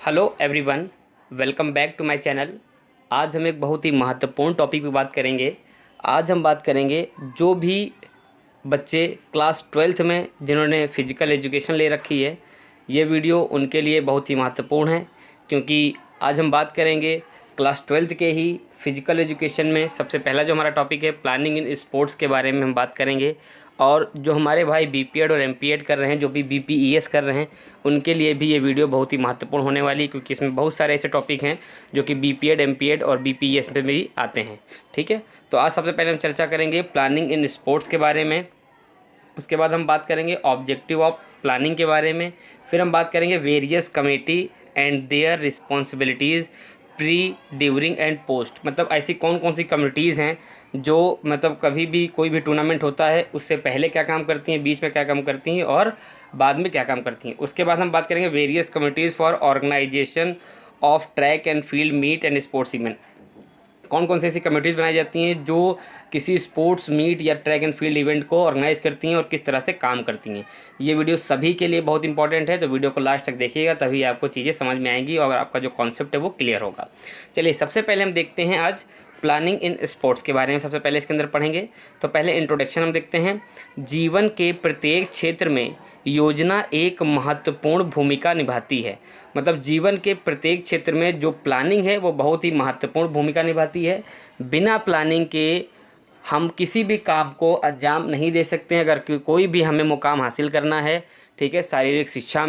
Hello everyone, welcome back to my channel. आज हम एक बहुत ही महत्वपूर्ण टॉपिक पे बात करेंगे। आज हम बात करेंगे जो भी बच्चे क्लास 12th में जिन्होंने फ़िज़िकल एजुकेशन ले रखी है, ये वीडियो उनके लिए बहुत ही महत्वपूर्ण है, क्योंकि आज हम बात करेंगे क्लास 12th के ही फ़िज़िकल एजुकेशन में सबसे पहला जो हमारा टॉपिक है प्लानिंग इन स्पोर्ट्स के बारे में हम बात करेंगे। और जो हमारे भाई बीपीएड और एमपीएड कर रहे हैं, जो भी बीपीईएस कर रहे हैं, उनके लिए भी ये वीडियो बहुत ही महत्वपूर्ण होने वाली है, क्योंकि इसमें बहुत सारे ऐसे टॉपिक हैं जो कि बीपीएड एमपीएड और बीपीईएस में भी आते हैं। ठीक है, तो आज सबसे पहले हम चर्चा करेंगे प्लानिंग इन स्पोर्ट्स के बारे में। उसके बाद हम बात करेंगे ऑब्जेक्टिव ऑफ प्लानिंग के बारे में। फिर हम बात करेंगे various committee and their responsibilities pre, during and post. मतलब ऐसी कौन कौन सी कमिटीज़ हैं जो मतलब कभी भी कोई भी टूर्नामेंट होता है उससे पहले क्या काम करती हैं, बीच में क्या काम करती हैं और बाद में क्या काम करती हैं। उसके बाद हम बात करेंगे various committees for organization of track and field meet and sports event. कौन कौन सी ऐसी कमेटीज़ बनाई जाती हैं जो किसी स्पोर्ट्स मीट या ट्रैक एंड फील्ड इवेंट को ऑर्गेनाइज़ करती हैं और किस तरह से काम करती हैं। ये वीडियो सभी के लिए बहुत इंपॉर्टेंट है, तो वीडियो को लास्ट तक देखिएगा, तभी आपको चीज़ें समझ में आएंगी और आपका जो कॉन्सेप्ट है वो क्लियर होगा। चलिए, सबसे पहले हम देखते हैं आज प्लानिंग इन स्पोर्ट्स के बारे में। सबसे पहले इसके अंदर पढ़ेंगे तो पहले इंट्रोडक्शन हम देखते हैं। जीवन के प्रत्येक क्षेत्र में योजना एक महत्वपूर्ण भूमिका निभाती है। मतलब जीवन के प्रत्येक क्षेत्र में जो प्लानिंग है वो बहुत ही महत्वपूर्ण भूमिका निभाती है। बिना प्लानिंग के हम किसी भी काम को अंजाम नहीं दे सकते हैं। अगर कोई भी हमें मुकाम हासिल करना है, ठीक है, शारीरिक शिक्षा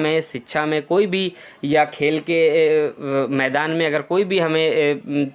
में कोई भी, या खेल के मैदान में अगर कोई भी हमें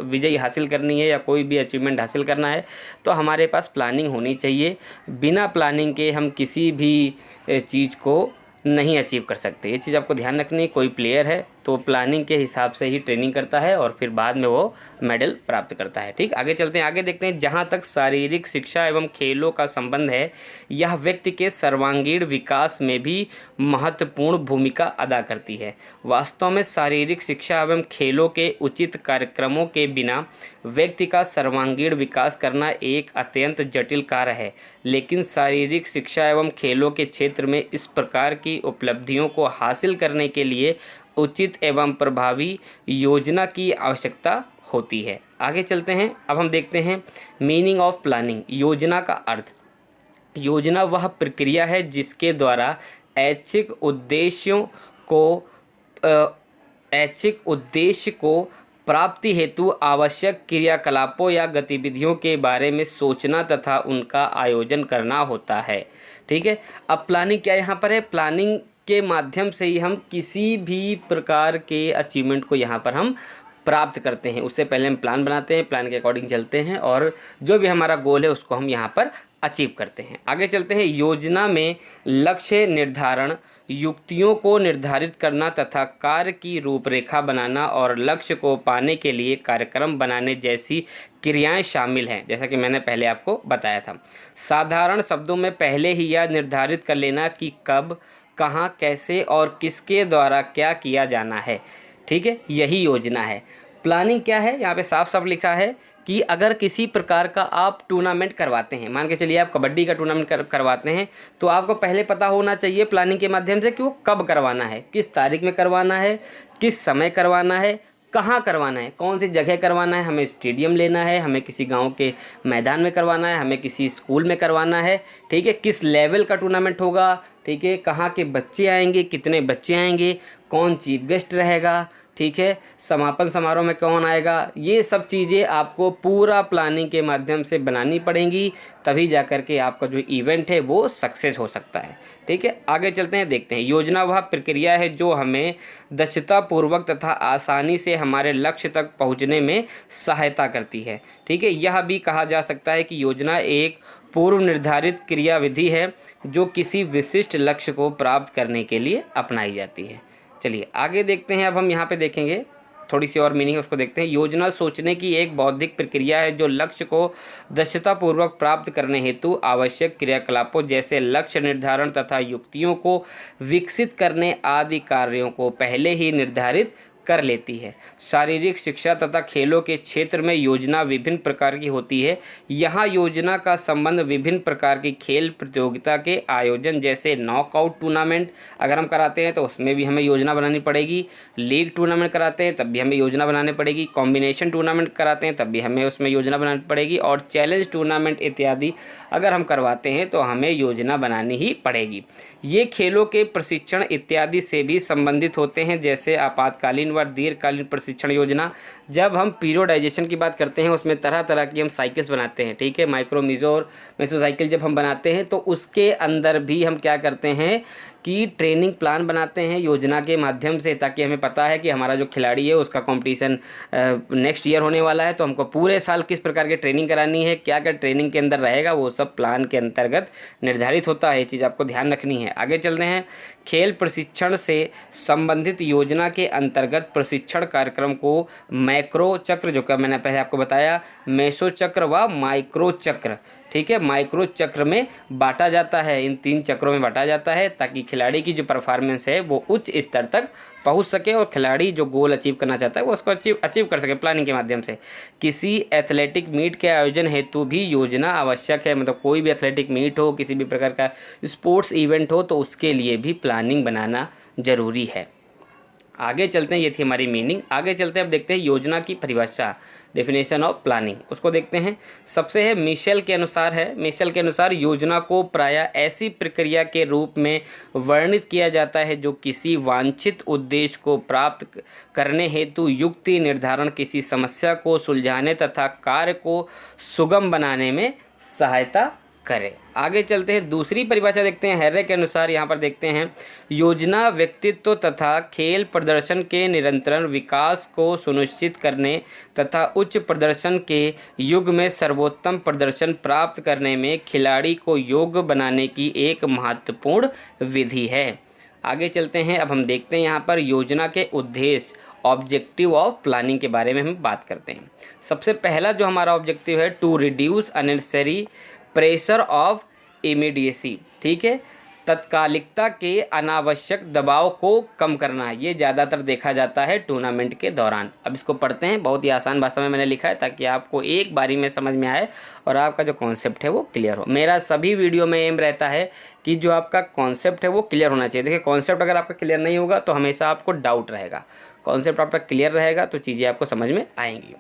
विजय हासिल करनी है या कोई भी अचीवमेंट हासिल करना है, तो हमारे पास प्लानिंग होनी चाहिए। बिना प्लानिंग के हम किसी भी चीज़ को नहीं अचीव कर सकते। ये चीज़ आपको ध्यान रखनी है। कोई प्लेयर है तो प्लानिंग के हिसाब से ही ट्रेनिंग करता है और फिर बाद में वो मेडल प्राप्त करता है। ठीक, आगे चलते हैं, आगे देखते हैं। जहाँ तक शारीरिक शिक्षा एवं खेलों का संबंध है, यह व्यक्ति के सर्वांगीण विकास में भी महत्वपूर्ण भूमिका अदा करती है। वास्तव में शारीरिक शिक्षा एवं खेलों के उचित कार्यक्रमों के बिना व्यक्ति का सर्वांगीण विकास करना एक अत्यंत जटिल कार्य है। लेकिन शारीरिक शिक्षा एवं खेलों के क्षेत्र में इस प्रकार की उपलब्धियों को हासिल करने के लिए उचित एवं प्रभावी योजना की आवश्यकता होती है। आगे चलते हैं, अब हम देखते हैं मीनिंग ऑफ प्लानिंग। योजना का अर्थ। योजना वह प्रक्रिया है जिसके द्वारा ऐच्छिक उद्देश्य को प्राप्ति हेतु आवश्यक क्रियाकलापों या गतिविधियों के बारे में सोचना तथा उनका आयोजन करना होता है। ठीक है, अब प्लानिंग क्या यहाँ पर है? प्लानिंग के माध्यम से ही हम किसी भी प्रकार के अचीवमेंट को यहाँ पर हम प्राप्त करते हैं। उससे पहले हम प्लान बनाते हैं, प्लान के अकॉर्डिंग चलते हैं और जो भी हमारा गोल है उसको हम यहाँ पर अचीव करते हैं। आगे चलते हैं। योजना में लक्ष्य निर्धारण, युक्तियों को निर्धारित करना तथा कार्य की रूपरेखा बनाना और लक्ष्य को पाने के लिए कार्यक्रम बनाने जैसी क्रियाएं शामिल हैं, जैसा कि मैंने पहले आपको बताया था। साधारण शब्दों में पहले ही यह निर्धारित कर लेना कि कब, कहाँ, कैसे और किसके द्वारा क्या किया जाना है। ठीक है, यही योजना है। प्लानिंग क्या है? यहाँ पे साफ साफ लिखा है कि अगर किसी प्रकार का आप टूर्नामेंट करवाते हैं, मान के चलिए आप कबड्डी का टूर्नामेंट करवाते हैं, तो आपको पहले पता होना चाहिए प्लानिंग के माध्यम से कि वो कब करवाना है, किस तारीख में करवाना है, किस समय करवाना है, कहाँ करवाना है, कौन सी जगह करवाना है। हमें स्टेडियम लेना है, हमें किसी गांव के मैदान में करवाना है, हमें किसी स्कूल में करवाना है। ठीक है, किस लेवल का टूर्नामेंट होगा, ठीक है, कहाँ के बच्चे आएंगे, कितने बच्चे आएंगे, कौन चीफ गेस्ट रहेगा, ठीक है, समापन समारोह में कौन आएगा। ये सब चीज़ें आपको पूरा प्लानिंग के माध्यम से बनानी पड़ेंगी, तभी जा कर के आपका जो इवेंट है वो सक्सेस हो सकता है। ठीक है, आगे चलते हैं, देखते हैं। योजना वह प्रक्रिया है जो हमें दक्षतापूर्वक तथा आसानी से हमारे लक्ष्य तक पहुंचने में सहायता करती है। ठीक है, यह भी कहा जा सकता है कि योजना एक पूर्व निर्धारित क्रियाविधि है जो किसी विशिष्ट लक्ष्य को प्राप्त करने के लिए अपनाई जाती है। चलिए आगे देखते हैं। अब हम यहाँ पे देखेंगे थोड़ी सी और मीनिंग उसको देखते हैं। योजना सोचने की एक बौद्धिक प्रक्रिया है जो लक्ष्य को दक्षतापूर्वक प्राप्त करने हेतु आवश्यक क्रियाकलापों जैसे लक्ष्य निर्धारण तथा युक्तियों को विकसित करने आदि कार्यों को पहले ही निर्धारित कर लेती है। शारीरिक शिक्षा तथा खेलों के क्षेत्र में योजना विभिन्न प्रकार की होती है। यहाँ योजना का संबंध विभिन्न प्रकार की खेल प्रतियोगिता के आयोजन जैसे नॉकआउट टूर्नामेंट अगर हम कराते हैं तो उसमें भी हमें योजना बनानी पड़ेगी। लीग टूर्नामेंट कराते हैं तब भी हमें योजना बनानी पड़ेगी। कॉम्बिनेशन टूर्नामेंट कराते हैं तब भी हमें उसमें योजना बनानी पड़ेगी। और चैलेंज टूर्नामेंट इत्यादि अगर हम करवाते हैं तो हमें योजना बनानी ही पड़ेगी। ये खेलों के प्रशिक्षण इत्यादि से भी संबंधित होते हैं, जैसे आपातकालीन व दीर्घकालीन प्रशिक्षण योजना। जब हम पीरियोडाइजेशन की बात करते हैं उसमें तरह तरह की हम साइकिल्स बनाते हैं, ठीक है, माइक्रो मीजो और मेसोसाइकिल जब हम बनाते हैं तो उसके अंदर भी हम क्या करते हैं कि ट्रेनिंग प्लान बनाते हैं योजना के माध्यम से, ताकि हमें पता है कि हमारा जो खिलाड़ी है उसका कंपटीशन नेक्स्ट ईयर होने वाला है, तो हमको पूरे साल किस प्रकार की ट्रेनिंग करानी है, क्या क्या ट्रेनिंग के अंदर रहेगा, वो सब प्लान के अंतर्गत निर्धारित होता है। ये चीज़ आपको ध्यान रखनी है। आगे चलते हैं। खेल प्रशिक्षण से संबंधित योजना के अंतर्गत प्रशिक्षण कार्यक्रम को मैक्रो चक्र, जो कि मैंने पहले आपको बताया, मेसो चक्र व माइक्रो चक्र, ठीक है, माइक्रो चक्र में बांटा जाता है। इन 3 चक्रों में बांटा जाता है ताकि खिलाड़ी की जो परफॉर्मेंस है वो उच्च स्तर तक पहुंच सके और खिलाड़ी जो गोल अचीव करना चाहता है वो उसको अचीव कर सके प्लानिंग के माध्यम से। किसी एथलेटिक मीट के आयोजन हेतु भी योजना आवश्यक है। मतलब कोई भी एथलेटिक मीट हो, किसी भी प्रकार का स्पोर्ट्स इवेंट हो, तो उसके लिए भी प्लानिंग बनाना ज़रूरी है। आगे चलते हैं, ये थी हमारी मीनिंग। आगे चलते हैं, अब देखते हैं योजना की परिभाषा, डेफिनेशन ऑफ प्लानिंग, उसको देखते हैं। सबसे है मिशेल के अनुसार योजना को प्रायः ऐसी प्रक्रिया के रूप में वर्णित किया जाता है जो किसी वांछित उद्देश्य को प्राप्त करने हेतु युक्ति निर्धारण, किसी समस्या को सुलझाने तथा कार्य को सुगम बनाने में सहायता करे। आगे चलते हैं, दूसरी परिभाषा देखते हैं हैरे के अनुसार। यहाँ पर देखते हैं योजना व्यक्तित्व तथा खेल प्रदर्शन के निरंतर विकास को सुनिश्चित करने तथा उच्च प्रदर्शन के युग में सर्वोत्तम प्रदर्शन प्राप्त करने में खिलाड़ी को योग्य बनाने की एक महत्वपूर्ण विधि है। आगे चलते हैं, अब हम देखते हैं यहाँ पर योजना के उद्देश्य, ऑब्जेक्टिव ऑफ प्लानिंग के बारे में हम बात करते हैं। सबसे पहला जो हमारा ऑब्जेक्टिव है, to reduce unnecessary pressure of immediacy, ठीक है, तत्कालिकता के अनावश्यक दबाव को कम करना। ये ज़्यादातर देखा जाता है टूर्नामेंट के दौरान। अब इसको पढ़ते हैं, बहुत ही आसान भाषा में मैंने लिखा है ताकि आपको एक बारी में समझ में आए और आपका जो कॉन्सेप्ट है वो क्लियर हो। मेरा सभी वीडियो में एम रहता है कि जो आपका कॉन्सेप्ट है वो क्लियर होना चाहिए। देखिए, कॉन्सेप्ट अगर आपका क्लियर नहीं होगा तो हमेशा आपको डाउट रहेगा। कॉन्सेप्ट आपका क्लियर रहेगा तो चीज़ें आपको समझ में आएंगी।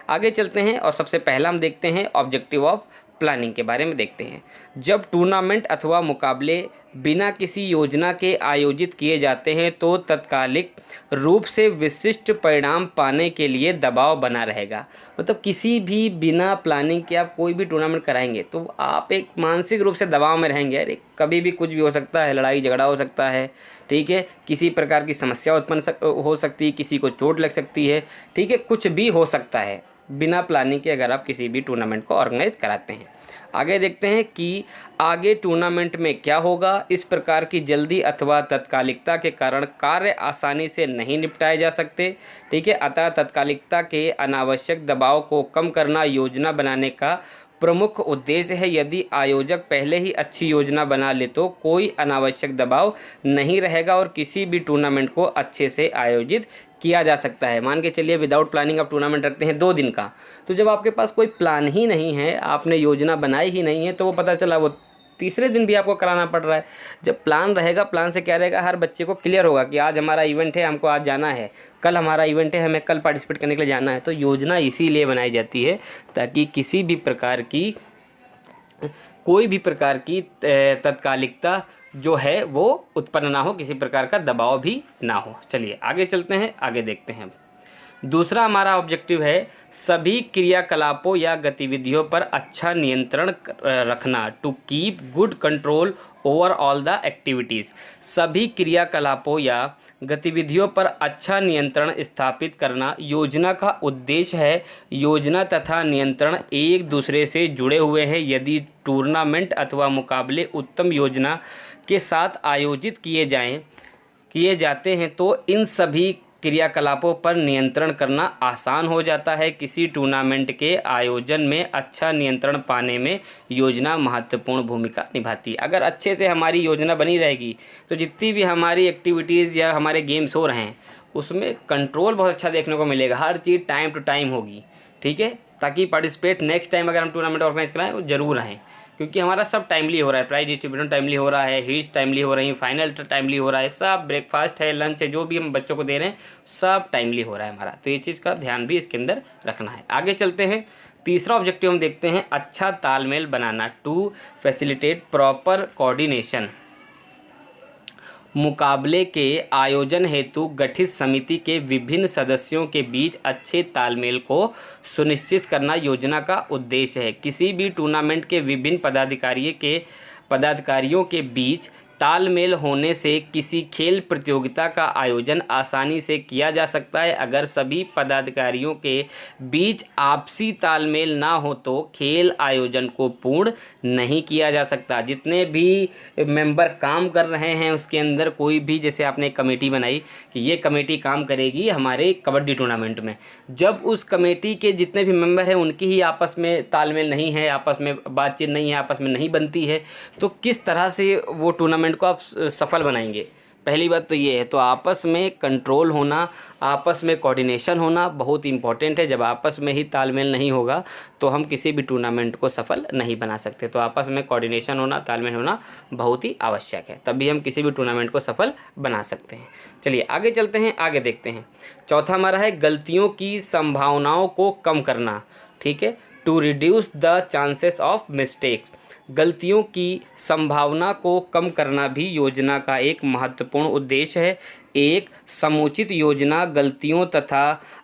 आगे चलते हैं और सबसे पहला हम देखते हैं ऑब्जेक्टिव ऑफ प्लानिंग के बारे में देखते हैं। जब टूर्नामेंट अथवा मुकाबले बिना किसी योजना के आयोजित किए जाते हैं तो तत्कालिक रूप से विशिष्ट परिणाम पाने के लिए दबाव बना रहेगा। मतलब किसी भी बिना प्लानिंग के आप कोई भी टूर्नामेंट कराएंगे तो आप एक मानसिक रूप से दबाव में रहेंगे। अरे कभी भी कुछ भी हो सकता है, लड़ाई झगड़ा हो सकता है, ठीक है, किसी प्रकार की समस्या उत्पन्न हो सकती है, किसी को चोट लग सकती है, ठीक है, कुछ भी हो सकता है बिना प्लानिंग के अगर आप किसी भी टूर्नामेंट को ऑर्गेनाइज कराते हैं। आगे देखते हैं कि आगे टूर्नामेंट में क्या होगा। इस प्रकार की जल्दी अथवा तत्कालिकता के कारण कार्य आसानी से नहीं निपटाए जा सकते, ठीक है, अतः तत्कालिकता के अनावश्यक दबाव को कम करना योजना बनाने का प्रमुख उद्देश्य है। यदि आयोजक पहले ही अच्छी योजना बना ले तो कोई अनावश्यक दबाव नहीं रहेगा और किसी भी टूर्नामेंट को अच्छे से आयोजित किया जा सकता है। मान के चलिए विदाउट प्लानिंग आप टूर्नामेंट रखते हैं 2 दिन का, तो जब आपके पास कोई प्लान ही नहीं है, आपने योजना बनाई ही नहीं है, तो वो पता चला वो तीसरे दिन भी आपको कराना पड़ रहा है। जब प्लान रहेगा, प्लान से क्या रहेगा, हर बच्चे को क्लियर होगा कि आज हमारा इवेंट है, हमको आज जाना है, कल हमारा इवेंट है, हमें कल पार्टिसिपेट करने के लिए जाना है। तो योजना इसीलिए बनाई जाती है ताकि किसी भी प्रकार की कोई भी प्रकार की तत्कालिकता जो है वो उत्पन्न ना हो, किसी प्रकार का दबाव भी ना हो। चलिए आगे चलते हैं, आगे देखते हैं। दूसरा हमारा ऑब्जेक्टिव है सभी क्रियाकलापों या गतिविधियों पर अच्छा नियंत्रण रखना, to keep good control over all the activities. सभी क्रियाकलापों या गतिविधियों पर अच्छा नियंत्रण स्थापित करना योजना का उद्देश्य है। योजना तथा नियंत्रण एक दूसरे से जुड़े हुए हैं। यदि टूर्नामेंट अथवा मुकाबले उत्तम योजना के साथ आयोजित किए जाते हैं तो इन सभी क्रियाकलापों पर नियंत्रण करना आसान हो जाता है। किसी टूर्नामेंट के आयोजन में अच्छा नियंत्रण पाने में योजना महत्वपूर्ण भूमिका निभाती है। अगर अच्छे से हमारी योजना बनी रहेगी तो जितनी भी हमारी एक्टिविटीज़ या हमारे गेम्स हो रहे हैं उसमें कंट्रोल बहुत अच्छा देखने को मिलेगा, हर चीज़ टाइम टू टाइम होगी, ठीक है, ताकि पार्टिसिपेट नेक्स्ट टाइम अगर हम टूर्नामेंट ऑर्गेनाइज कराएं वो ज़रूर आएँ, क्योंकि हमारा सब टाइमली हो रहा है, प्राइज डिस्ट्रीब्यूशन टाइमली हो रहा है, हीट्स टाइमली हो रही हैं, फाइनल टाइमली हो रहा है, सब ब्रेकफास्ट है, लंच है, जो भी हम बच्चों को दे रहे हैं सब टाइमली हो रहा है हमारा। तो ये चीज़ का ध्यान भी इसके अंदर रखना है। आगे चलते हैं, तीसरा ऑब्जेक्टिव हम देखते हैं, अच्छा तालमेल बनाना, टू फैसिलिटेट प्रॉपर कोऑर्डिनेशन। मुकाबले के आयोजन हेतु गठित समिति के विभिन्न सदस्यों के बीच अच्छे तालमेल को सुनिश्चित करना योजना का उद्देश्य है। किसी भी टूर्नामेंट के विभिन्न पदाधिकारियों के बीच तालमेल होने से किसी खेल प्रतियोगिता का आयोजन आसानी से किया जा सकता है। अगर सभी पदाधिकारियों के बीच आपसी तालमेल ना हो तो खेल आयोजन को पूर्ण नहीं किया जा सकता। जितने भी मेंबर काम कर रहे हैं उसके अंदर कोई भी, जैसे आपने एक कमेटी बनाई कि ये कमेटी काम करेगी हमारे कबड्डी टूर्नामेंट में, जब उस कमेटी के जितने भी मेंबर हैं उनकी ही आपस में तालमेल नहीं है, आपस में बातचीत नहीं है, आपस में नहीं बनती है, तो किस तरह से वो टूर्नामेंट को आप सफल बनाएंगे। पहली बात तो ये है, तो आपस में कंट्रोल होना, आपस में कोऑर्डिनेशन होना बहुत इंपॉर्टेंट है। जब आपस में ही तालमेल नहीं होगा तो हम किसी भी टूर्नामेंट को सफल नहीं बना सकते। तो आपस में कोऑर्डिनेशन होना, तालमेल होना बहुत ही आवश्यक है, तभी हम किसी भी टूर्नामेंट को सफल बना सकते हैं। चलिए आगे चलते हैं, आगे देखते हैं। चौथा हमारा है गलतियों की संभावनाओं को कम करना, ठीक है, to reduce the chances of mistake. गलतियों की संभावना को कम करना भी योजना का एक महत्वपूर्ण उद्देश्य है। एक समुचित योजना गलतियों तथा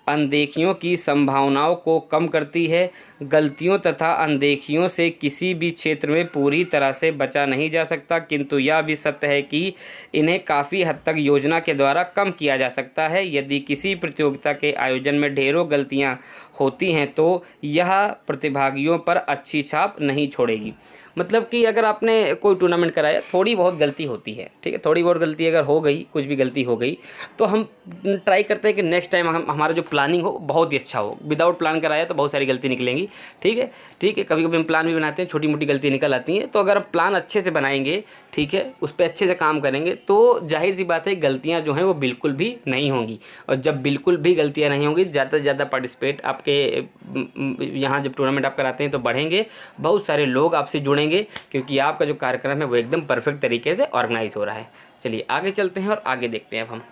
अनदेखियों की संभावनाओं को कम करती है। गलतियों तथा अनदेखियों से किसी भी क्षेत्र में पूरी तरह से बचा नहीं जा सकता, किंतु यह भी सत्य है कि इन्हें काफ़ी हद तक योजना के द्वारा कम किया जा सकता है। यदि किसी प्रतियोगिता के आयोजन में ढेरों गलतियां होती हैं तो यह प्रतिभागियों पर अच्छी छाप नहीं छोड़ेगी। मतलब कि अगर आपने कोई टूर्नामेंट कराया, थोड़ी बहुत गलती होती है, ठीक है, थोड़ी बहुत गलती अगर हो गई, कुछ भी गलती हो गई, तो हम ट्राई करते हैं कि नेक्स्ट टाइम हमारा जो प्लानिंग हो बहुत ही अच्छा हो। विदाउट प्लान कराया तो बहुत सारी गलती निकलेंगी, ठीक है, ठीक है, कभी कभी हम प्लान भी बनाते हैं, छोटी मोटी गलती निकल आती हैं। तो अगर हम प्लान अच्छे से बनाएंगे, ठीक है, उस पर अच्छे से काम करेंगे, तो जाहिर सी बात है गलतियाँ जो हैं वो बिल्कुल भी नहीं होंगी। और जब बिल्कुल भी गलतियाँ नहीं होंगी, ज़्यादा से ज़्यादा पार्टिसिपेट आपके यहाँ जब टूर्नामेंट आप कराते हैं तो बढ़ेंगे, बहुत सारे लोग आपसे जुड़ेंगे, क्योंकि आपका जो कार्यक्रम है वो एकदम परफेक्ट तरीके से ऑर्गेनाइज हो रहा है। चलिए आगे चलते हैं और आगे देखते हैं।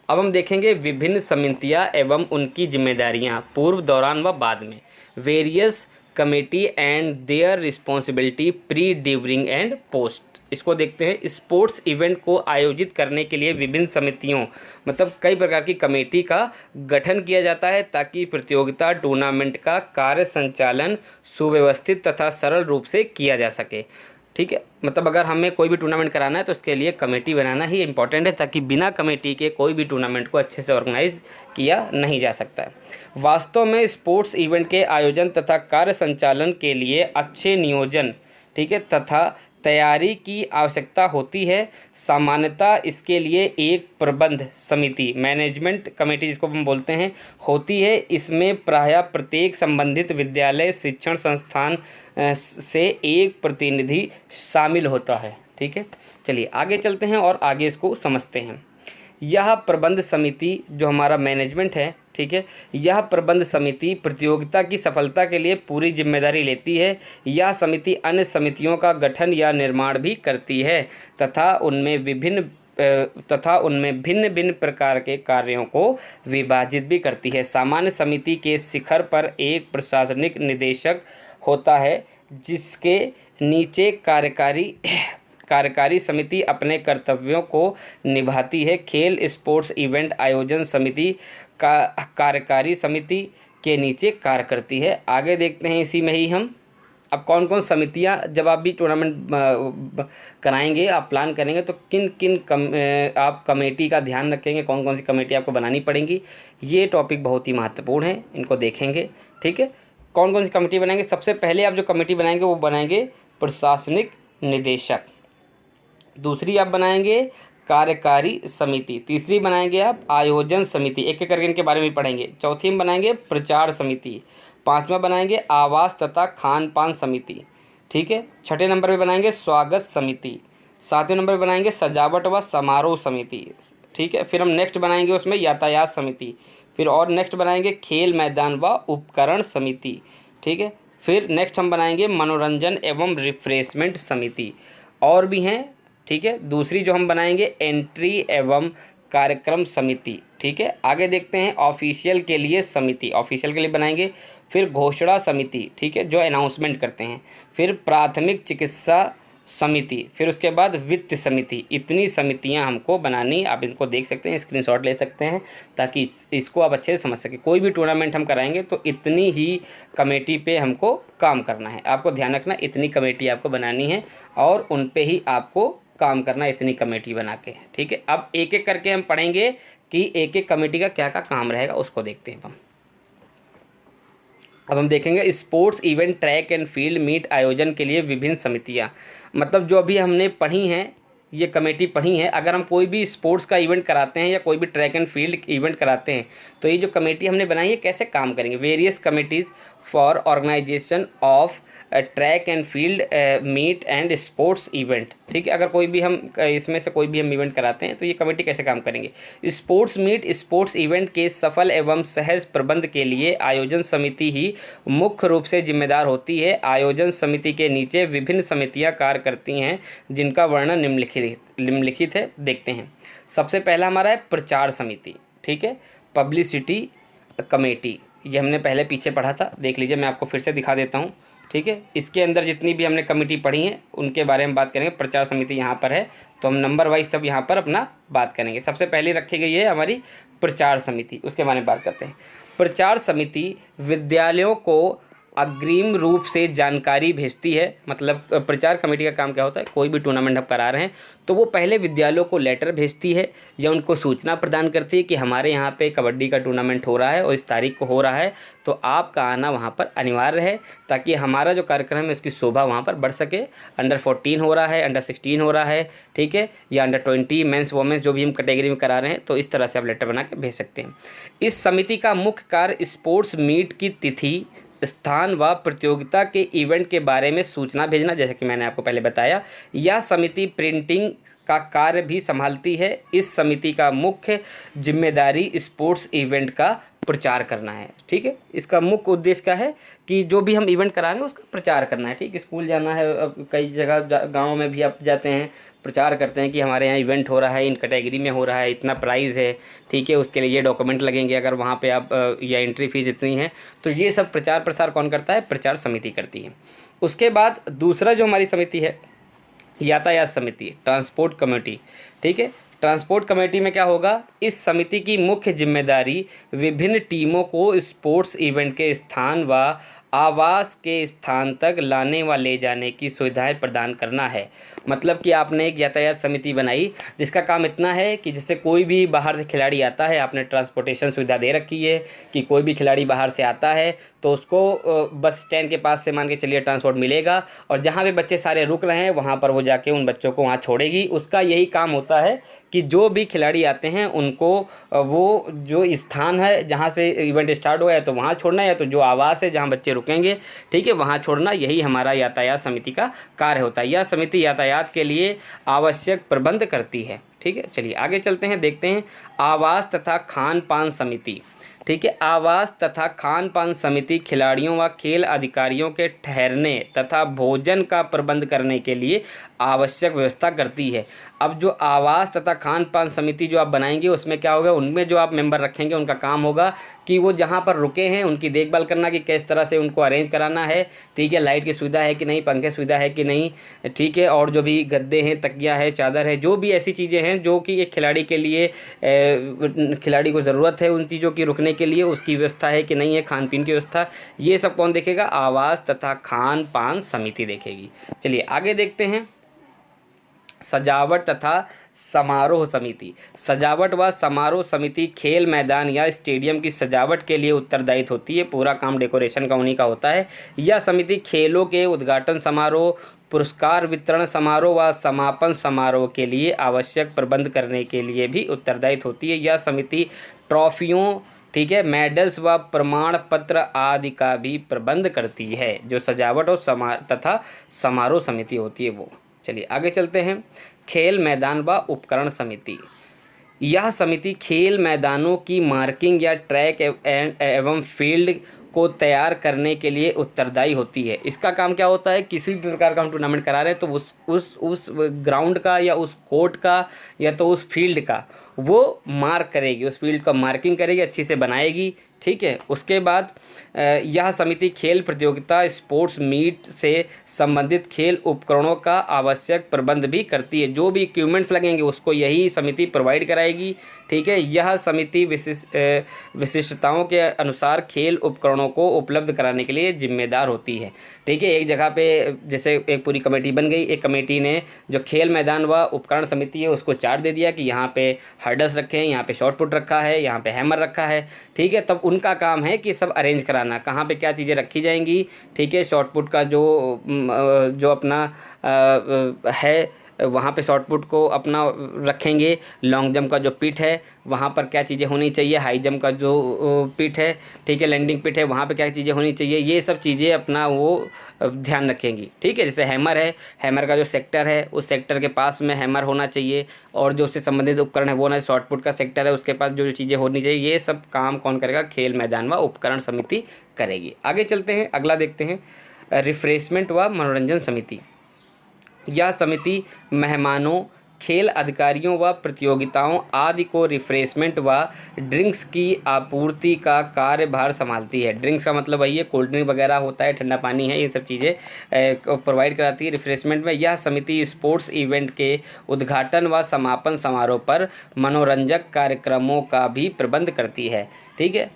अब हम देखेंगे विभिन्न समितियां एवं उनकी जिम्मेदारियां पूर्व, दौरान व बाद में। Various committee and their responsibility pre, during and post. इसको देखते हैं। स्पोर्ट्स इवेंट को आयोजित करने के लिए विभिन्न समितियों, मतलब कई प्रकार की कमेटी का गठन किया जाता है ताकि प्रतियोगिता टूर्नामेंट का कार्य संचालन सुव्यवस्थित तथा सरल रूप से किया जा सके, ठीक है। मतलब अगर हमें कोई भी टूर्नामेंट कराना है तो उसके लिए कमेटी बनाना ही इम्पोर्टेंट है, ताकि बिना कमेटी के कोई भी टूर्नामेंट को अच्छे से ऑर्गेनाइज किया नहीं जा सकता है। वास्तव में स्पोर्ट्स इवेंट के आयोजन तथा कार्य संचालन के लिए अच्छे नियोजन, ठीक है, तथा तैयारी की आवश्यकता होती है। सामान्यतः इसके लिए एक प्रबंध समिति, मैनेजमेंट कमेटी जिसको हम बोलते हैं, होती है। इसमें प्रायः प्रत्येक संबंधित विद्यालय शिक्षण संस्थान से एक प्रतिनिधि शामिल होता है, ठीक है। चलिए आगे चलते हैं और आगे इसको समझते हैं। यह प्रबंध समिति जो हमारा मैनेजमेंट है, ठीक है, यह प्रबंध समिति प्रतियोगिता की सफलता के लिए पूरी जिम्मेदारी लेती है। यह समिति अन्य समितियों का गठन या निर्माण भी करती है तथा उनमें भिन्न भिन्न प्रकार के कार्यों को विभाजित भी करती है। सामान्य समिति के शिखर पर एक प्रशासनिक निदेशक होता है, जिसके नीचे कार्यकारी समिति अपने कर्तव्यों को निभाती है। खेल स्पोर्ट्स इवेंट आयोजन समिति का कार्यकारी समिति के नीचे कार्य करती है। आगे देखते हैं इसी में ही हम अब कौन कौन समितियां, जब आप भी टूर्नामेंट कराएंगे, आप प्लान करेंगे तो किन किन आप कमेटी का ध्यान रखेंगे, कौन कौन सी कमेटी आपको बनानी पड़ेंगी, ये टॉपिक बहुत ही महत्वपूर्ण है, इनको देखेंगे, ठीक है। कौन कौन सी कमेटी बनाएंगे? सबसे पहले आप जो कमेटी बनाएंगे वो बनाएंगे प्रशासनिक निदेशक, दूसरी आप बनाएंगे कार्यकारी समिति, तीसरी बनाएंगे आप आयोजन समिति, एक एक करके इनके बारे में पढ़ेंगे। चौथी में बनाएंगे प्रचार समिति, पांचवा बनाएंगे आवास तथा खान पान समिति, ठीक है। छठे नंबर पे बनाएंगे स्वागत समिति, सातवें नंबर पे बनाएंगे सजावट व समारोह समिति, ठीक है। फिर हम नेक्स्ट बनाएंगे उसमें यातायात समिति, फिर और नेक्स्ट बनाएंगे खेल मैदान व उपकरण समिति, ठीक है। फिर नेक्स्ट हम बनाएंगे मनोरंजन एवं रिफ्रेशमेंट समिति, और भी हैं, ठीक है। दूसरी जो हम बनाएंगे एंट्री एवं कार्यक्रम समिति, ठीक है। आगे देखते हैं ऑफिशियल के लिए समिति, ऑफिशियल के लिए बनाएंगे। फिर घोषणा समिति, ठीक है, जो अनाउंसमेंट करते हैं। फिर प्राथमिक चिकित्सा समिति, फिर उसके बाद वित्त समिति। इतनी समितियां हमको बनानी, आप इनको देख सकते हैं, स्क्रीनशॉट ले सकते हैं, ताकि इसको आप अच्छे से समझ सकें। कोई भी टूर्नामेंट हम कराएंगे तो इतनी ही कमेटी पे हमको काम करना है। आपको ध्यान रखना, इतनी कमेटी आपको बनानी है और उन पे ही आपको काम करना, इतनी कमेटी बना के, ठीक है। अब एक एक करके हम पढ़ेंगे कि एक एक कमेटी का क्या क्या काम रहेगा, उसको देखते हैं हम। अब हम देखेंगे sports event track and field meet आयोजन के लिए विभिन्न समितियां। मतलब जो अभी हमने पढ़ी हैं, ये कमेटी पढ़ी है, अगर हम कोई भी स्पोर्ट्स का इवेंट कराते हैं या कोई भी ट्रैक एंड फील्ड इवेंट कराते हैं तो ये जो कमेटी हमने बनाई है कैसे काम करेंगे। Various committees for organization of track and field meet and sports event, ठीक है। अगर कोई भी हम इसमें से कोई भी हम इवेंट कराते हैं तो ये कमेटी कैसे काम करेंगे। स्पोर्ट्स मीट स्पोर्ट्स इवेंट के सफल एवं सहज प्रबंध के लिए आयोजन समिति ही मुख्य रूप से जिम्मेदार होती है। आयोजन समिति के नीचे विभिन्न समितियां कार्य करती हैं जिनका वर्णन निम्नलिखित है। देखते हैं। सबसे पहला हमारा है प्रचार समिति, ठीक है, पब्लिसिटी कमेटी। ये हमने पहले पीछे पढ़ा था, देख लीजिए, मैं आपको फिर से दिखा देता हूँ, ठीक है। इसके अंदर जितनी भी हमने कमेटी पढ़ी है उनके बारे में बात करेंगे। प्रचार समिति यहाँ पर है तो हम नंबर वाइज सब यहाँ पर अपना बात करेंगे। सबसे पहले रखी गई है हमारी प्रचार समिति, उसके बारे में बात करते हैं। प्रचार समिति विद्यालयों को अग्रिम रूप से जानकारी भेजती है। मतलब प्रचार कमेटी का काम क्या होता है, कोई भी टूर्नामेंट हम करा रहे हैं तो वो पहले विद्यालयों को लेटर भेजती है या उनको सूचना प्रदान करती है कि हमारे यहाँ पे कबड्डी का टूर्नामेंट हो रहा है और इस तारीख को हो रहा है, तो आपका आना वहाँ पर अनिवार्य है, ताकि हमारा जो कार्यक्रम है उसकी शोभा वहाँ पर बढ़ सके। अंडर 14 हो रहा है, अंडर 16 हो रहा है, ठीक है, या अंडर 20 मेंस वोमेंस जो भी हम कैटेगरी में करा रहे हैं, तो इस तरह से आप लेटर बना के भेज सकते हैं। इस समिति का मुख्य कार्य स्पोर्ट्स मीट की तिथि, स्थान व प्रतियोगिता के इवेंट के बारे में सूचना भेजना, जैसे कि मैंने आपको पहले बताया। यह समिति प्रिंटिंग का कार्य भी संभालती है। इस समिति का मुख्य जिम्मेदारी स्पोर्ट्स इवेंट का प्रचार करना है, ठीक है। इसका मुख्य उद्देश्य क्या है कि जो भी हम इवेंट करा रहे हैं उसका प्रचार करना है, ठीक। स्कूल जाना है, अब कई जगह गाँव में भी आप जाते हैं, प्रचार करते हैं कि हमारे यहाँ इवेंट हो रहा है, इन कैटेगरी में हो रहा है, इतना प्राइज़ है, ठीक है, उसके लिए ये डॉक्यूमेंट लगेंगे अगर वहाँ पे आप या एंट्री फीस इतनी है, तो ये सब प्रचार प्रसार कौन करता है, प्रचार समिति करती है। उसके बाद दूसरा जो हमारी समिति है यातायात समिति, ट्रांसपोर्ट कमेटी, ठीक है। ट्रांसपोर्ट कमेटी में क्या होगा, इस समिति की मुख्य जिम्मेदारी विभिन्न टीमों को स्पोर्ट्स इवेंट के स्थान व आवास के स्थान तक लाने व ले जाने की सुविधाएं प्रदान करना है। मतलब कि आपने एक यातायात समिति बनाई जिसका काम इतना है कि जैसे कोई भी बाहर से खिलाड़ी आता है, आपने ट्रांसपोर्टेशन सुविधा दे रखी है कि कोई भी खिलाड़ी बाहर से आता है तो उसको बस स्टैंड के पास से मान के चलिए ट्रांसपोर्ट मिलेगा, और जहाँ पे बच्चे सारे रुक रहे हैं वहाँ पर वो जाके उन बच्चों को वहाँ छोड़ेगी। उसका यही काम होता है कि जो भी खिलाड़ी आते हैं उनको वो जो स्थान है जहाँ से इवेंट स्टार्ट हुआ है तो वहाँ छोड़ना है, या तो जो आवास है जहाँ बच्चे रुकेंगे, ठीक है, वहाँ छोड़ना। यही हमारा यातायात समिति का कार्य होता है। यह समिति यातायात के लिए आवश्यक प्रबंध करती है, ठीक है। चलिए आगे चलते हैं, देखते हैं आवास तथा खान पान समिति, ठीक है। आवास तथा खान पान समिति खिलाड़ियों व खेल अधिकारियों के ठहरने तथा भोजन का प्रबंध करने के लिए आवश्यक व्यवस्था करती है। अब जो आवास तथा खान पान समिति जो आप बनाएंगे उसमें क्या होगा, उनमें जो आप मेंबर रखेंगे उनका काम होगा कि वो जहाँ पर रुके हैं उनकी देखभाल करना कि किस तरह से उनको अरेंज कराना है, ठीक है, लाइट की सुविधा है कि नहीं, पंखे सुविधा है कि नहीं, ठीक है, और जो भी गद्दे हैं, तकिया है, चादर है, जो भी ऐसी चीज़ें हैं जो कि एक खिलाड़ी के लिए खिलाड़ी को ज़रूरत है उन चीज़ों की रुकने के लिए, उसकी व्यवस्था है कि नहीं है, खान पीन की व्यवस्था, ये सब कौन देखेगा, आवास तथा खान पान समिति देखेगी। चलिए आगे देखते हैं सजावट तथा समारोह समिति। सजावट व समारोह समिति खेल मैदान या स्टेडियम की सजावट के लिए उत्तरदायित्व होती है। पूरा काम डेकोरेशन का उन्हीं का होता है। यह समिति खेलों के उद्घाटन समारोह, पुरस्कार वितरण समारोह व समापन समारोह के लिए आवश्यक प्रबंध करने के लिए भी उत्तरदायित्व होती है। यह समिति ट्रॉफियों, ठीक है, मेडल्स व प्रमाण पत्र आदि का भी प्रबंध करती है। जो सजावट और तथा समारोह समिति होती है वो। चलिए आगे चलते हैं खेल मैदान व उपकरण समिति। यह समिति खेल मैदानों की मार्किंग या ट्रैक एवं फील्ड को तैयार करने के लिए उत्तरदायी होती है। इसका काम क्या होता है, किसी भी प्रकार का हम टूर्नामेंट करा रहे हैं तो उस ग्राउंड का या उस कोर्ट का या तो उस फील्ड का वो मार्क करेगी, उस फील्ड का मार्किंग करेगी, अच्छी से बनाएगी। ठीक है। उसके बाद यह समिति खेल प्रतियोगिता स्पोर्ट्स मीट से संबंधित खेल उपकरणों का आवश्यक प्रबंध भी करती है। जो भी इक्विपमेंट्स लगेंगे उसको यही समिति प्रोवाइड कराएगी। ठीक है। यह समिति विशिष्टताओं के अनुसार खेल उपकरणों को उपलब्ध कराने के लिए जिम्मेदार होती है। ठीक है। एक जगह पे जैसे एक पूरी कमेटी बन गई, एक कमेटी ने जो खेल मैदान व उपकरण समिति है उसको चार्ट दे दिया कि यहाँ पे हर्डल्स रखे हैं, यहाँ पे शॉट पुट रखा है, यहाँ पे हैमर रखा है। ठीक है। तब उनका काम है कि सब अरेंज कराना, कहाँ पे क्या चीज़ें रखी जाएंगी। ठीक है। शॉट पुट का जो अपना है वहाँ पे शॉट पुट को अपना रखेंगे। लॉन्ग जंप का जो पिट है वहाँ पर क्या चीज़ें होनी चाहिए, हाई जंप का जो पिट है, ठीक है, लैंडिंग पिट है, वहाँ पे क्या चीज़ें होनी चाहिए, ये सब चीज़ें अपना वो ध्यान रखेंगी। ठीक है। जैसे हैमर है, हैमर का जो सेक्टर है उस सेक्टर के पास में हैमर होना चाहिए, और जो उससे संबंधित उपकरण है वो ना, शॉट पुट का सेक्टर है उसके पास जो चीज़ें होनी चाहिए, ये सब काम कौन करेगा, खेल मैदान व उपकरण समिति करेगी। आगे चलते हैं, अगला देखते हैं, रिफ्रेशमेंट व मनोरंजन समिति। यह समिति मेहमानों, खेल अधिकारियों व प्रतियोगिताओं आदि को रिफ्रेशमेंट व ड्रिंक्स की आपूर्ति का कार्यभार संभालती है। ड्रिंक्स का मतलब वही है, कोल्ड ड्रिंक वगैरह होता है, ठंडा पानी है, ये सब चीज़ें प्रोवाइड कराती है। रिफ्रेशमेंट में यह समिति स्पोर्ट्स इवेंट के उद्घाटन व समापन समारोह पर मनोरंजक कार्यक्रमों का भी प्रबंध करती है। ठीक है।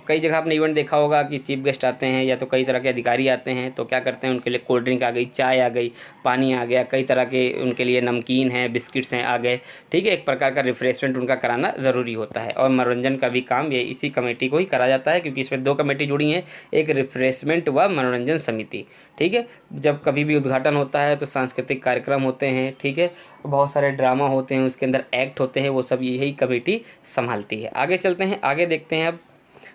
कई जगह आपने इवेंट देखा होगा कि चीफ गेस्ट आते हैं या तो कई तरह के अधिकारी आते हैं, तो क्या करते हैं, उनके लिए कोल्ड ड्रिंक आ गई, चाय आ गई, पानी आ गया, कई तरह के उनके लिए नमकीन है, बिस्किट्स हैं, आ गए। ठीक है। एक प्रकार का रिफ्रेशमेंट उनका कराना ज़रूरी होता है। और मनोरंजन का भी काम ये इसी कमेटी को ही करा जाता है, क्योंकि इसमें दो कमेटी जुड़ी हैं, एक रिफ्रेशमेंट व मनोरंजन समिति। ठीक है। जब कभी भी उद्घाटन होता है तो सांस्कृतिक कार्यक्रम होते हैं, ठीक है, बहुत सारे ड्रामा होते हैं, उसके अंदर एक्ट होते हैं, वो सब यही कमेटी संभालती है। आगे चलते हैं, आगे देखते हैं। अब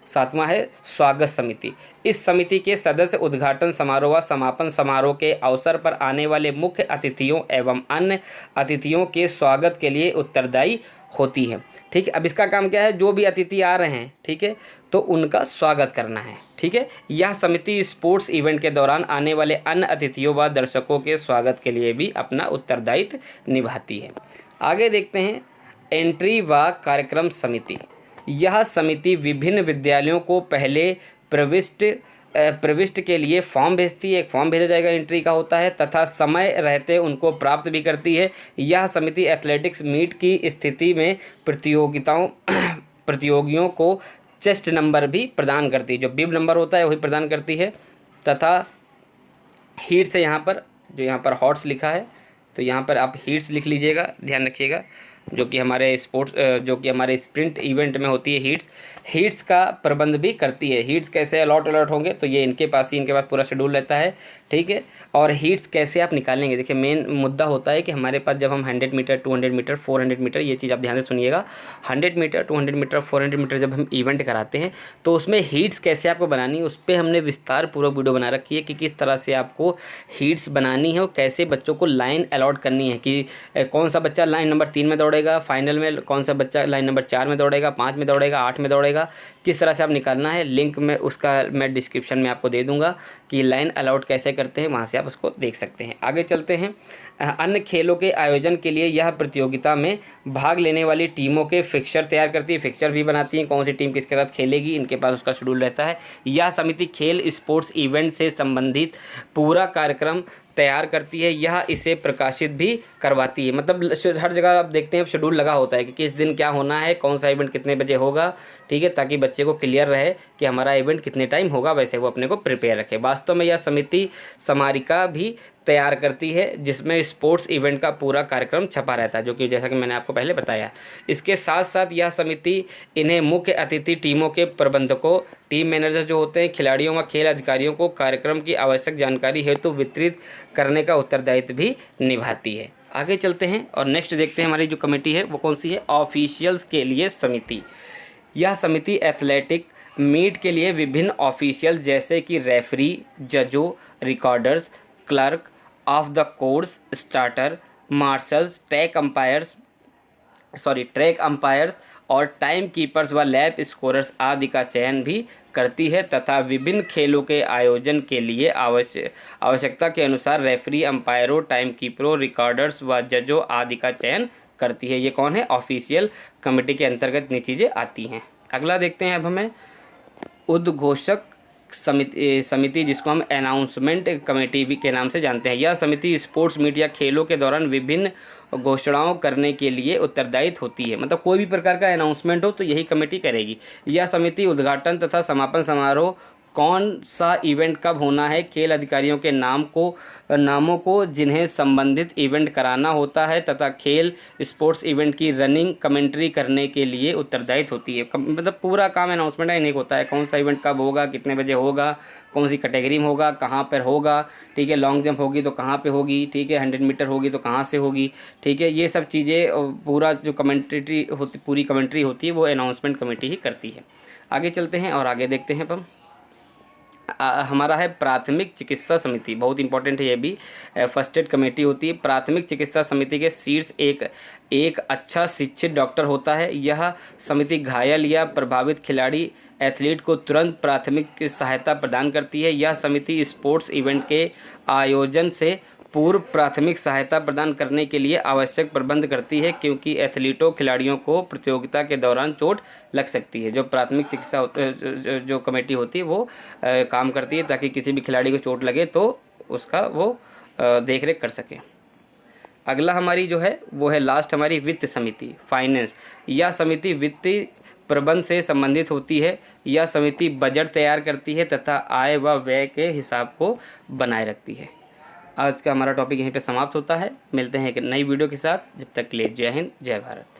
7वां है स्वागत समिति। इस समिति के सदस्य उद्घाटन समारोह व समापन समारोह के अवसर पर आने वाले मुख्य अतिथियों एवं अन्य अतिथियों के स्वागत के लिए उत्तरदायी होती है। ठीक है। अब इसका काम क्या है, जो भी अतिथि आ रहे हैं, ठीक है, तो उनका स्वागत करना है। ठीक है। यह समिति स्पोर्ट्स इवेंट के दौरान आने वाले अन्य अतिथियों व दर्शकों के स्वागत के लिए भी अपना उत्तरदायित्व निभाती है। आगे देखते हैं, एंट्री व कार्यक्रम समिति। यह समिति विभिन्न विद्यालयों को पहले प्रविष्ट के लिए फॉर्म भेजती है, एक फॉर्म भेजा जाएगा, एंट्री का होता है, तथा समय रहते उनको प्राप्त भी करती है। यह समिति एथलेटिक्स मीट की स्थिति में प्रतियोगियों को चेस्ट नंबर भी प्रदान करती है, जो बिब नंबर होता है वही प्रदान करती है। तथा हीट से यहाँ पर हॉट्स लिखा है, तो यहाँ पर आप हीट्स लिख लीजिएगा, ध्यान रखिएगा, जो कि हमारे स्प्रिंट इवेंट में होती है। हीट्स का प्रबंध भी करती है। हीट्स कैसे अलॉट होंगे, तो ये इनके पास पूरा शेड्यूल रहता है। ठीक है। और हीट्स कैसे आप निकालेंगे, देखिए मेन मुद्दा होता है कि हमारे पास जब हम 100 मीटर, 200 मीटर, 400 मीटर, ये चीज़ आप ध्यान से सुनिएगा, 100 मीटर, 200 मीटर, 400 मीटर जब हम इवेंट कराते हैं तो उसमें हीट्स कैसे आपको बनानी है, उस पर हमने विस्तार पूर्वक वीडियो बना रखी है कि किस तरह से आपको हीट्स बनानी है और कैसे बच्चों को लाइन अलॉट करनी है, कि कौन सा बच्चा लाइन नंबर 3 में दौड़ेगा, फाइनल में कौन सा बच्चा लाइन नंबर 4 में दौड़ेगा, 5 में दौड़ेगा, 8 में दौड़ेगा, किस तरह से आप निकालना है। लिंक में उसका मैं डिस्क्रिप्शन में आपको दे दूंगा कि लाइन अलॉट कैसे करते हैं, वहाँ से आप उसको देख सकते हैं। आगे चलते हैं, अन्य खेलों के आयोजन के लिए यह प्रतियोगिता में भाग लेने वाली टीमों के फिक्सचर तैयार करती है, फिक्सचर भी बनाती है, कौन सी टीम किसके साथ खेलेगी, इनके पास उसका शेड्यूल रहता है। यह समिति खेल स्पोर्ट्स इवेंट से संबंधित पूरा कार्यक्रम तैयार करती है, यह इसे प्रकाशित भी करवाती है। मतलब हर जगह आप देखते हैं शेड्यूल लगा होता है कि किस दिन क्या होना है, कौन सा इवेंट कितने बजे होगा। ठीक है। ताकि बच्चे को क्लियर रहे कि हमारा इवेंट कितने टाइम होगा, वैसे वो अपने को प्रिपेयर रखे। वास्तव में यह समिति स्मारिका भी तैयार करती है, जिसमें स्पोर्ट्स इवेंट का पूरा कार्यक्रम छपा रहता है, जो कि जैसा कि मैंने आपको पहले बताया। इसके साथ साथ यह समिति इन्हें मुख्य अतिथि टीमों के प्रबंधकों, टीम मैनेजर जो होते हैं, खिलाड़ियों व खेल अधिकारियों को कार्यक्रम की आवश्यक जानकारी हेतु वितरित करने का उत्तरदायित्व भी निभाती है। आगे चलते हैं और नेक्स्ट देखते हैं हमारी जो कमेटी है वो कौन सी है, ऑफिशियल्स के लिए समिति। यह समिति एथलेटिक मीट के लिए विभिन्न ऑफिशियल जैसे कि रेफरी, जजों, recorders, clerk of the course, starter, marshals, track umpires track umpires और टाइम कीपर्स व लैप स्कोरर्स आदि का चयन भी करती है तथा विभिन्न खेलों के आयोजन के लिए आवश्यकता के अनुसार रेफरी, अंपायरों, टाइम कीपरों, रिकॉर्डर्स व जजों आदि का चयन करती है। ये कौन है? ऑफिशियल कमेटी के अंतर्गत ये चीज़ें आती हैं। अगला देखते हैं अब हमें उद्घोषक समिति जिसको हम अनाउंसमेंट कमेटी भी के नाम से जानते हैं। यह समिति स्पोर्ट्स मीट या खेलों के दौरान विभिन्न घोषणाओं करने के लिए उत्तरदायित्व होती है। मतलब कोई भी प्रकार का अनाउंसमेंट हो तो यही कमेटी करेगी। यह समिति उद्घाटन तथा समापन समारोह, कौन सा इवेंट कब होना है, खेल अधिकारियों के नामों को जिन्हें संबंधित इवेंट कराना होता है तथा खेल स्पोर्ट्स इवेंट की रनिंग कमेंट्री करने के लिए उत्तरदायित्व होती है। मतलब पूरा काम अनाउंसमेंट नहीं होता है, कौन सा इवेंट कब होगा, कितने बजे होगा, कौन सी कैटेगरी में होगा, कहाँ पर होगा, ठीक है, लॉन्ग जंप होगी तो कहाँ पे होगी, ठीक है, 100 मीटर होगी तो कहाँ से होगी, ठीक है, ये सब चीज़ें पूरा जो पूरी कमेंट्री होती है वो अनाउंसमेंट कमेटी ही करती है। आगे चलते हैं और आगे देखते हैं अपन हमारा है प्राथमिक चिकित्सा समिति। बहुत इंपॉर्टेंट है ये भी, फर्स्ट एड कमेटी होती है। प्राथमिक चिकित्सा समिति के शीर्ष एक अच्छा शिक्षित डॉक्टर होता है। यह समिति घायल या प्रभावित खिलाड़ी एथलीट को तुरंत प्राथमिक सहायता प्रदान करती है। यह समिति स्पोर्ट्स इवेंट के आयोजन से पूर्व प्राथमिक सहायता प्रदान करने के लिए आवश्यक प्रबंध करती है, क्योंकि एथलीटों खिलाड़ियों को प्रतियोगिता के दौरान चोट लग सकती है। जो प्राथमिक चिकित्सा जो कमेटी होती है वो काम करती है ताकि किसी भी खिलाड़ी को चोट लगे तो उसका वो देखरेख कर सके। अगला हमारी जो है वो है लास्ट हमारी वित्त समिति, फाइनेंस। यह समिति वित्तीय प्रबंध से संबंधित होती है। यह समिति बजट तैयार करती है तथा आय व व्यय के हिसाब को बनाए रखती है। आज का हमारा टॉपिक यहीं पे समाप्त होता है। मिलते हैं एक नई वीडियो के साथ। जब तक के लिए जय हिंद, जय भारत।